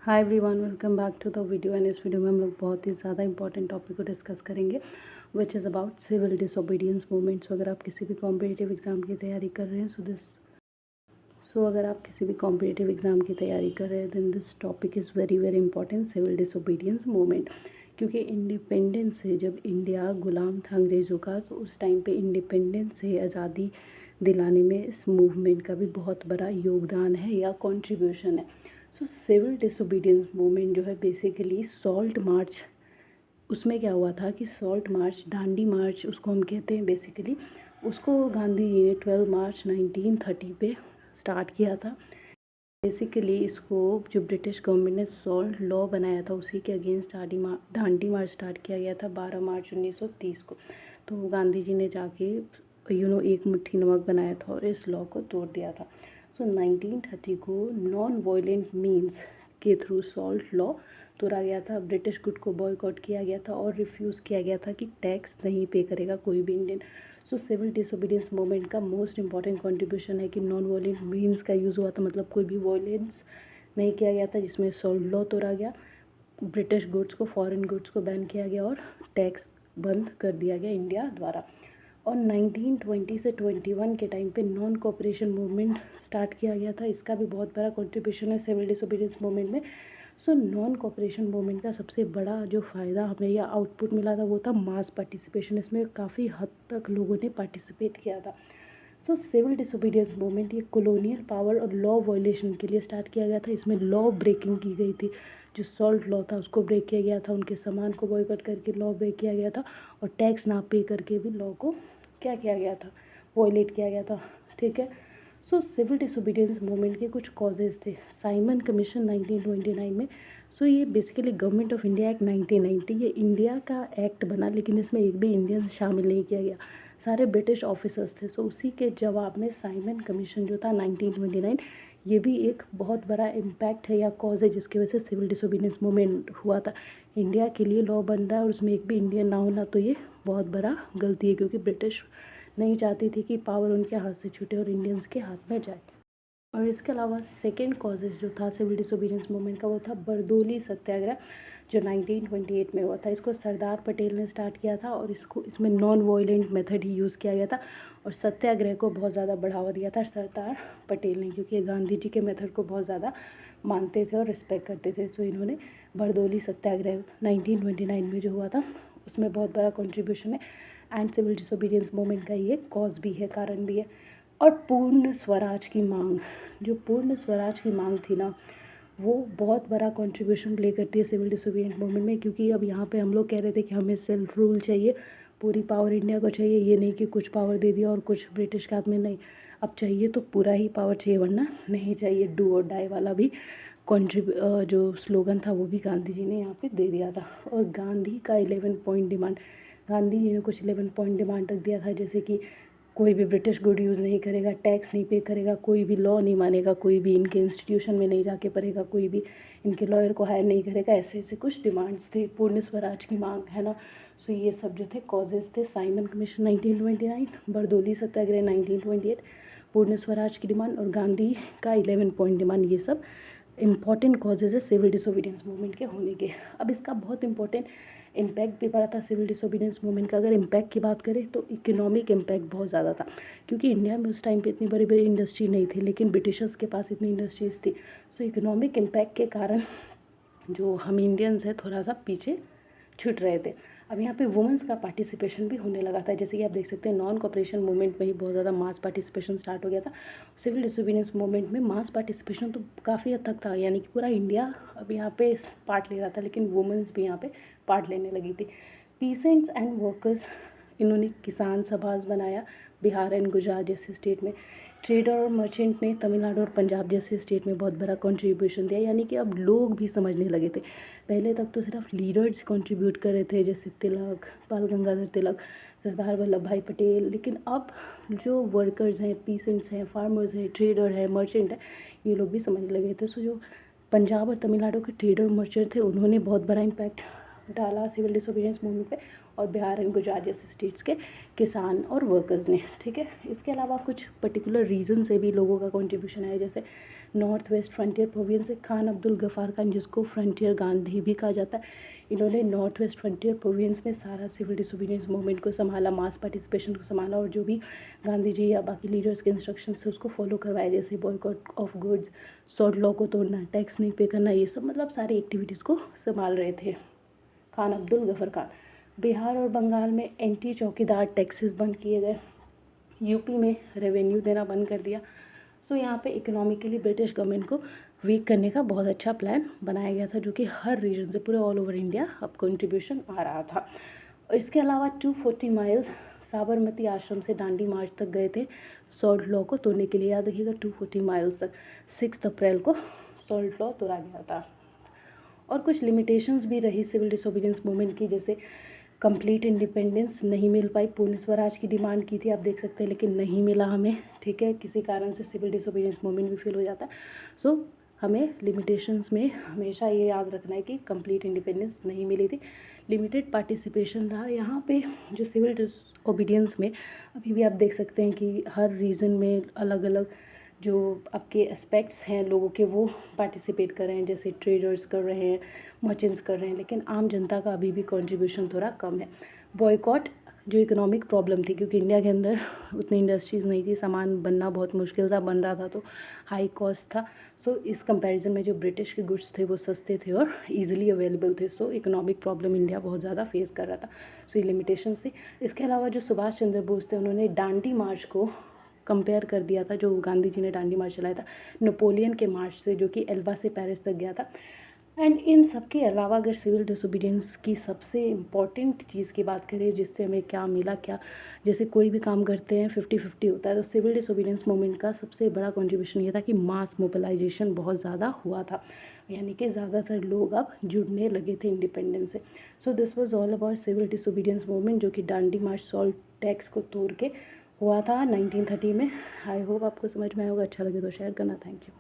Hi everyone, welcome back to the video. And इस video में हम लोग बहुत ही ज़्यादा इंपॉर्टेंट टॉपिक को डिस्कस करेंगे which is about civil disobedience movement. So अगर आप किसी भी कॉम्पिटिटिव एग्जाम की तैयारी कर रहे हैं अगर आप किसी भी कॉम्पिटिटिव एग्जाम की तैयारी कर रहे हैं then this topic is very very important, civil disobedience movement. क्योंकि इंडिपेंडेंस से जब इंडिया गुलाम था अंग्रेज़ों का, तो उस टाइम पे इंडिपेंडेंस से आज़ादी दिलाने में इस मूवमेंट का भी बहुत बड़ा योगदान है या कॉन्ट्रीब्यूशन है। सो सिविल डिसोबीडियंस मूवमेंट जो है बेसिकली सॉल्ट मार्च, उसमें क्या हुआ था कि सॉल्ट मार्च, डांडी मार्च उसको हम कहते हैं बेसिकली, उसको गांधी जी ने 12 मार्च 1930 पे स्टार्ट किया था। बेसिकली इसको जो ब्रिटिश गवर्नमेंट ने सॉल्ट लॉ बनाया था उसी के अगेंस्ट डांडी मार्च स्टार्ट किया गया था 12 मार्च 1930 को। तो गांधी जी ने जाके एक मुट्ठी नमक बनाया था और इस लॉ को तोड़ दिया था। सो 1930 को नॉन वायलेंट मीन्स के थ्रू सॉल्ट लॉ तोड़ा गया था। ब्रिटिश गुड को बॉयकॉट किया गया था और रिफ्यूज़ किया गया था कि टैक्स नहीं पे करेगा कोई भी Indian. So civil disobedience movement का मोस्ट इंपॉर्टेंट कंट्रीब्यूशन है कि नॉन वायलेंट मीन्स का यूज़ हुआ था, मतलब कोई भी वायलेंस नहीं किया गया था, जिसमें सॉल्ट लॉ तोड़ा गया, ब्रिटिश गुड्स को, फॉरेन गुड्स को बैन किया गया और टैक्स बंद कर दिया गया इंडिया द्वारा। और 1920 से 21 के टाइम पे नॉन कोऑपरेशन मूवमेंट स्टार्ट किया गया था। इसका भी बहुत बड़ा कंट्रीब्यूशन है सिविल डिसोबीडियंस मूवमेंट में। सो नॉन कोऑपरेशन मूवमेंट का सबसे बड़ा जो फ़ायदा हमें या आउटपुट मिला था वो था मास पार्टिसिपेशन। इसमें काफ़ी हद तक लोगों ने पार्टिसिपेट किया था। सो सिविल डिसोबीडियंस मूवमेंट ये कॉलोनियल पावर और लॉ वायलेशन के लिए स्टार्ट किया गया था। इसमें लॉ ब्रेकिंग की गई थी, जो सॉल्ट लॉ था उसको ब्रेक किया गया था, उनके सामान को बॉयकॉट करके लॉ ब्रेक किया गया था और टैक्स ना पे करके भी लॉ को क्या किया गया था, वायलेट किया गया था। ठीक है। सो सिविल डिसोबीडियंस मूवमेंट के कुछ कॉजेज़ थे। साइमन कमीशन 1929 में। सो ये basically government of India act 1990, ये इंडिया का एक्ट बना लेकिन इसमें एक भी इंडियन शामिल नहीं किया गया, सारे ब्रिटिश ऑफिसर्स थे। सो उसी के जवाब में साइमन कमीशन जो था 1929, ये भी एक बहुत बड़ा इम्पैक्ट है या कॉज है जिसकी वजह से सिविल डिसोबीडियंस मूवमेंट हुआ था। इंडिया के लिए लॉ बन रहा है और उसमें एक भी इंडियन ना होना, तो ये बहुत बड़ा गलती है, क्योंकि ब्रिटिश नहीं चाहती थी कि पावर उनके हाथ से छूटे और इंडियंस के हाथ में जाए। और इसके अलावा सेकेंड कॉजेज जो था सिविल डिसोबीडियंस मूवमेंट का वो था बरदोली सत्याग्रह, जो 1928 में हुआ था। इसको सरदार पटेल ने स्टार्ट किया था और इसमें नॉन वायलेंट मेथड ही यूज़ किया गया था और सत्याग्रह को बहुत ज़्यादा बढ़ावा दिया था सरदार पटेल ने, क्योंकि गांधी जी के मेथड को बहुत ज़्यादा मानते थे और रिस्पेक्ट करते थे। तो इन्होंने बरदोली सत्याग्रह 1929 में जो हुआ था उसमें बहुत बड़ा कॉन्ट्रीब्यूशन है एंड सिविल डिसोबीडियंस मूवमेंट का ये कॉज भी है, कारण भी है। और पूर्ण स्वराज की मांग, जो पूर्ण स्वराज की मांग थी ना, वो बहुत बड़ा कंट्रीब्यूशन प्ले करती है सिविल डिसोबीडियंस मूवमेंट में। क्योंकि अब यहाँ पे हम लोग कह रहे थे कि हमें सेल्फ रूल चाहिए, पूरी पावर इंडिया को चाहिए, ये नहीं कि कुछ पावर दे दिया और कुछ ब्रिटिश के हाथ में, नहीं, अब चाहिए तो पूरा ही पावर चाहिए, वरना नहीं चाहिए। डू और डाई वाला भी जो स्लोगन था वो भी गांधी जी ने यहाँ पे दे दिया था। और गांधी का 11 पॉइंट डिमांड, गांधी जी ने कुछ 11 पॉइंट डिमांड रख दिया था, जैसे कि कोई भी ब्रिटिश गुड यूज़ नहीं करेगा, टैक्स नहीं पे करेगा, कोई भी लॉ नहीं मानेगा, कोई भी इनके इंस्टीट्यूशन में नहीं जाके पढ़ेगा, कोई भी इनके लॉयर को हायर नहीं करेगा, ऐसे ऐसे कुछ डिमांड्स थे, पूर्ण स्वराज की मांग, है ना। सो ये सब जो थे कॉजेज़ थे। साइमन कमीशन 1929, बरदोली सत्याग्रह 1928, पूर्ण स्वराज की डिमांड और गांधी का 11 पॉइंट डिमांड, ये सब इम्पॉर्टेंट कॉजेज़ है सिविल डिसोबीडियंस मूवमेंट के होने के। अब इसका बहुत इंपॉर्टेंट इम्पैक्ट भी पड़ा था सिविल डिसोबीडियंस मूवमेंट का। अगर इम्पैक्ट की बात करें तो इकोनॉमिक इम्पैक्ट बहुत ज़्यादा था, क्योंकि इंडिया में उस टाइम पे इतनी बड़ी बड़ी इंडस्ट्री नहीं थी, लेकिन ब्रिटिशर्स के पास इतनी इंडस्ट्रीज़ थी। सो इकोनॉमिक इम्पैक्ट के कारण जो हम इंडियंस हैं थोड़ा सा पीछे छूट रहे थे। अब यहाँ पे वुमेंस का पार्टिसिपेशन भी होने लगा था, जैसे कि आप देख सकते हैं नॉन कोऑपरेशन मूवमेंट में ही बहुत ज़्यादा मास पार्टिसिपेशन स्टार्ट हो गया था। सिविल डिसोबीडियंस मूवमेंट में मास पार्टिसिपेशन तो काफ़ी हद तक था, यानी कि पूरा इंडिया अब यहाँ पे पार्ट ले रहा था, लेकिन वुमेंस भी यहाँ पे पार्ट लेने लगी थी। पीसेंट्स एंड वर्कर्स, इन्होंने किसान सभाज बनाया बिहार एंड गुजरात जैसे स्टेट में। ट्रेडर और मर्चेंट ने तमिलनाडु और पंजाब जैसे स्टेट में बहुत बड़ा कंट्रीब्यूशन दिया, यानी कि अब लोग भी समझने लगे थे। पहले तक तो सिर्फ लीडर्स कंट्रीब्यूट कर रहे थे, जैसे तिलक, बाल गंगाधर तिलक, सरदार वल्लभ भाई पटेल, लेकिन अब जो वर्कर्स हैं, पीसेंट्स हैं, फार्मर्स हैं, ट्रेडर हैं, मर्चेंट हैं, ये लोग भी समझने लगे थे। सो जो पंजाब और तमिलनाडु के ट्रेडर और मर्चेंट थे उन्होंने बहुत बड़ा इम्पैक्ट डाला सिविल डिसोबीडियंस मूवमेंट पे, और बिहार एंड गुजरात जैसे स्टेट्स के किसान और वर्कर्स ने। ठीक है। इसके अलावा कुछ पर्टिकुलर रीज़न से भी लोगों का कंट्रीब्यूशन है, जैसे नॉर्थ वेस्ट फ्रंटियर प्रोविंस से खान अब्दुल गफ़ार खान, जिसको फ्रंटियर गांधी भी कहा जाता है, इन्होंने नॉर्थ वेस्ट फ्रंटियर प्रोविंस में सारा सिविल डिसोबीडियंस मूवमेंट को संभाला, मास पार्टिसिपेशन को संभाला और जो भी गांधी जी या बाकी लीडर्स के इंस्ट्रक्शन थे उसको फॉलो करवाया, जैसे boycott of goods, salt law को तोड़ना, टैक्स नहीं पे करना, ये सब मतलब सारी एक्टिविटीज़ को संभाल रहे थे खान अब्दुल गफ़र खान। बिहार और बंगाल में एंटी चौकीदार टैक्सेस बंद किए गए, यूपी में रेवेन्यू देना बंद कर दिया। सो यहाँ पे इकोनॉमिकली ब्रिटिश गवर्नमेंट को वीक करने का बहुत अच्छा प्लान बनाया गया था, जो कि हर रीजन से पूरे ऑल ओवर इंडिया अब कंट्रीब्यूशन आ रहा था। और इसके अलावा 240 माइल्स साबरमती आश्रम से दांडी मार्च तक गए थे सॉल्ट लॉ को तोड़ने के लिए। याद रखिएगा 240 माइल्स तक 6 अप्रैल को सॉल्ट लॉ तोड़ा गया था। और कुछ लिमिटेशंस भी रही सिविल डिसोबीडियंस मूवमेंट की, जैसे कंप्लीट इंडिपेंडेंस नहीं मिल पाई, पूर्ण स्वराज की डिमांड की थी आप देख सकते हैं, लेकिन नहीं मिला हमें, ठीक है, किसी कारण से सिविल डिसोबीडियंस मूवमेंट भी फेल हो जाता है। सो हमें लिमिटेशंस में हमेशा ये याद रखना है कि कंप्लीट इंडिपेंडेंस नहीं मिली थी, लिमिटेड पार्टिसिपेशन रहा। यहाँ पे जो सिविल डिसोबीडियंस में अभी भी आप देख सकते हैं कि हर रीजन में अलग अलग जो आपके एस्पेक्ट्स हैं लोगों के वो पार्टिसिपेट कर रहे हैं, जैसे ट्रेडर्स कर रहे हैं, मर्चेंट्स कर रहे हैं, लेकिन आम जनता का अभी भी कंट्रीब्यूशन थोड़ा कम है। बॉयकॉट जो इकोनॉमिक प्रॉब्लम थी, क्योंकि इंडिया के अंदर उतनी इंडस्ट्रीज़ नहीं थी, सामान बनना बहुत मुश्किल था, बन रहा था तो हाई कॉस्ट था। सो इस कंपैरिजन में जो ब्रिटिश के गुड्स थे वो सस्ते थे और ईजिली अवेलेबल थे। सो इकोनॉमिक प्रॉब्लम इंडिया बहुत ज़्यादा फेस कर रहा था। सो ये लिमिटेशन थी। इसके अलावा जो सुभाष चंद्र बोस थे, उन्होंने दांडी मार्च को कंपेयर कर दिया था, जो गांधी जी ने दांडी मार्च चलाया था, नेपोलियन के मार्च से, जो कि एल्बा से पेरिस तक गया था। एंड इन सब के अलावा अगर सिविल डिसोबीडियंस की सबसे इम्पॉर्टेंट चीज़ की बात करें, जिससे हमें क्या मिला, क्या जैसे कोई भी काम करते हैं 50-50 होता है, तो सिविल डिसोबीडियंस मूवमेंट का सबसे बड़ा कंट्रीब्यूशन ये था कि मास मोबिलाइजेशन बहुत ज़्यादा हुआ था, यानी कि ज़्यादातर लोग अब जुड़ने लगे थे इंडिपेंडेंस से। So this was all about civil disobedience movement, जो कि दांडी मार्च सॉल्ट टैक्स को तोड़ के हुआ था 1930 में। आई होप आपको समझ में आया होगा, अच्छा लगे तो शेयर करना। Thank you.